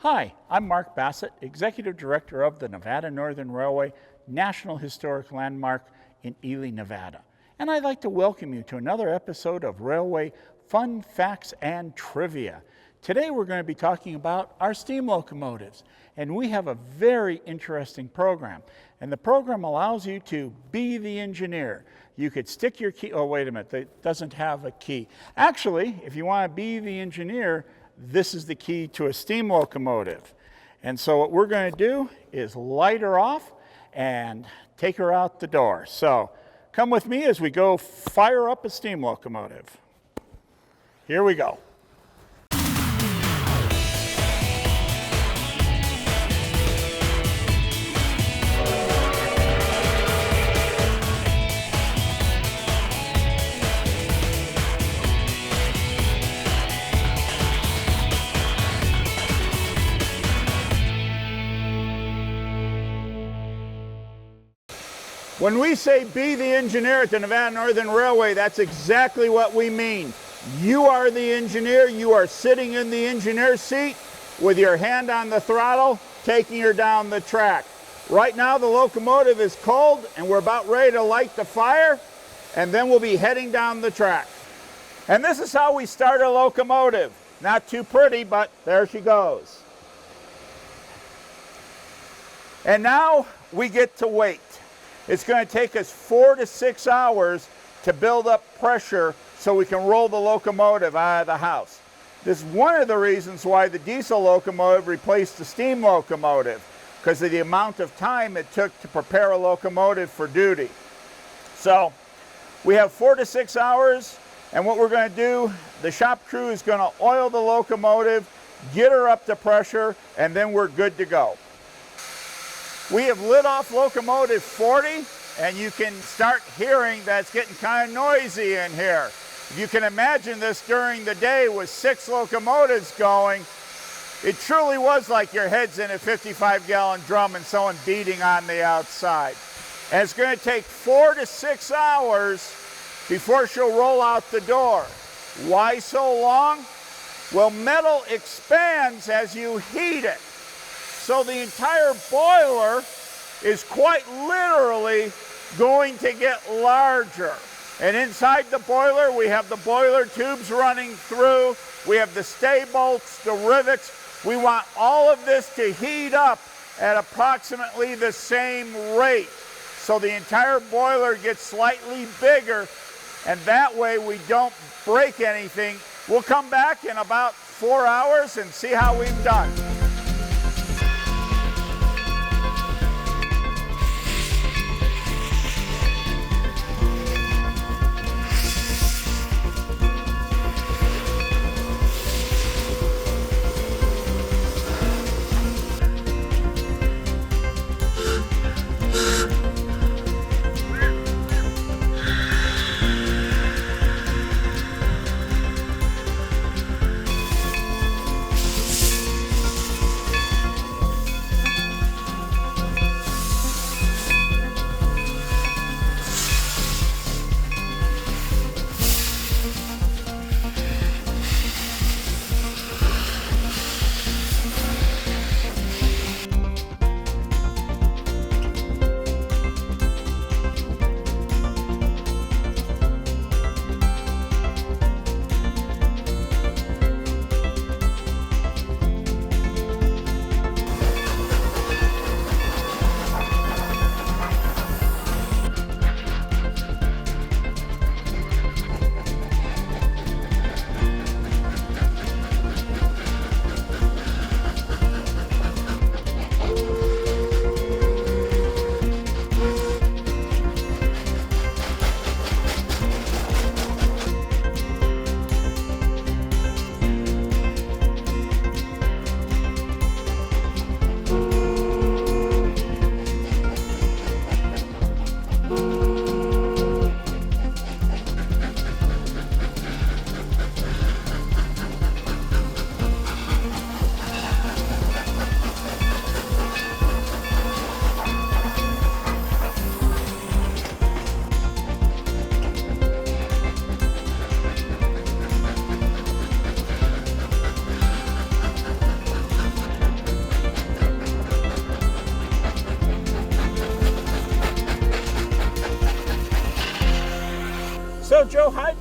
Hi, I'm Mark Bassett, Executive Director of the Nevada Northern Railway National Historic Landmark in Ely, Nevada. And I'd like to welcome you to another episode of Railway Fun Facts and Trivia. Today we're going to be talking about our steam locomotives. And we have a very interesting program. And the program allows you to be the engineer. You could stick your key, oh wait a minute, it doesn't have a key. Actually, if you want to be the engineer, this is the key to a steam locomotive. And so what we're going to do is light her off and take her out the door. So come with me as we go fire up a steam locomotive. Here we go. When we say be the engineer at the Nevada Northern Railway, that's exactly what we mean. You are the engineer. You are sitting in the engineer's seat with your hand on the throttle, taking her down the track. Right now the locomotive is cold and we're about ready to light the fire, and then we'll be heading down the track. And this is how we start a locomotive. Not too pretty, but there she goes. And now we get to wait. It's going to take us 4 to 6 hours to build up pressure so we can roll the locomotive out of the house. This is one of the reasons why the diesel locomotive replaced the steam locomotive, because of the amount of time it took to prepare a locomotive for duty. So we have 4 to 6 hours, and what we're going to do, the shop crew is going to oil the locomotive, get her up to pressure, and then we're good to go. We have lit off locomotive 40, and you can start hearing that it's getting kind of noisy in here. If you can imagine this during the day with 6 locomotives going, it truly was like your head's in a 55-gallon drum and someone beating on the outside. And it's going to take 4 to 6 hours before she'll roll out the door. Why so long? Well, metal expands as you heat it. So the entire boiler is quite literally going to get larger. And inside the boiler, we have the boiler tubes running through. We have the stay bolts, the rivets. We want all of this to heat up at approximately the same rate. So the entire boiler gets slightly bigger, and that way we don't break anything. We'll come back in about 4 hours and see how we've done.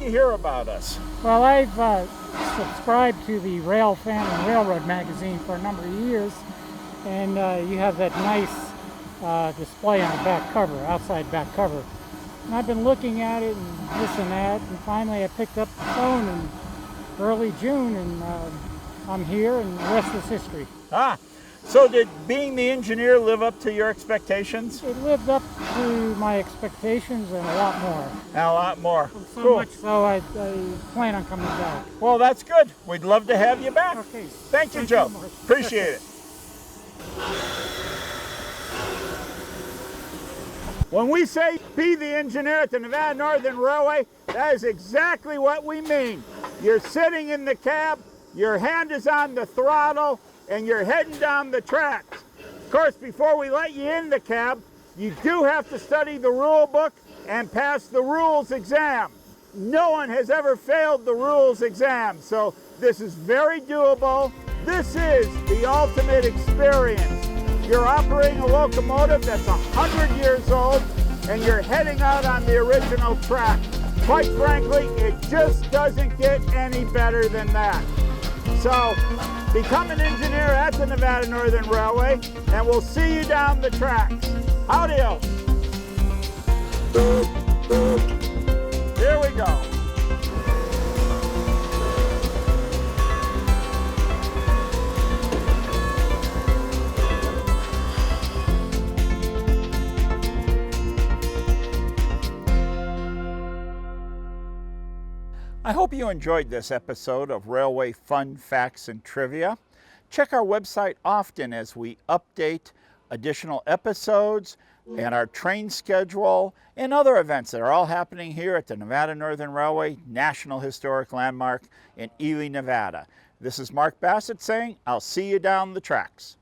you hear about us? Well, I've subscribed to the Rail Fan and Railroad magazine for a number of years, and you have that nice display on the back cover, outside back cover. And I've been looking at it and this and that, and finally I picked up the phone in early June, and I'm here, and the rest is history. So did being the engineer live up to your expectations? It lived up to my expectations and a lot more. And a lot more. So Cool. much so I plan on coming back. Well, that's good. We'd love to have you back. Okay. Thank you, Joe. Mark. Appreciate it. When we say be the engineer at the Nevada Northern Railway, that is exactly what we mean. You're sitting in the cab, your hand is on the throttle, and you're heading down the tracks. Of course, before we let you in the cab, you do have to study the rule book and pass the rules exam. No one has ever failed the rules exam, so this is very doable. This is the ultimate experience. You're operating a locomotive that's 100 years old, and you're heading out on the original track. Quite frankly, it just doesn't get any better than that. So, become an engineer at the Nevada Northern Railway, and we'll see you down the tracks. Howdy-o. Here we go. I hope you enjoyed this episode of Railway Fun, Facts, and Trivia. Check our website often as we update additional episodes and our train schedule and other events that are all happening here at the Nevada Northern Railway National Historic Landmark in Ely, Nevada. This is Mark Bassett saying, I'll see you down the tracks.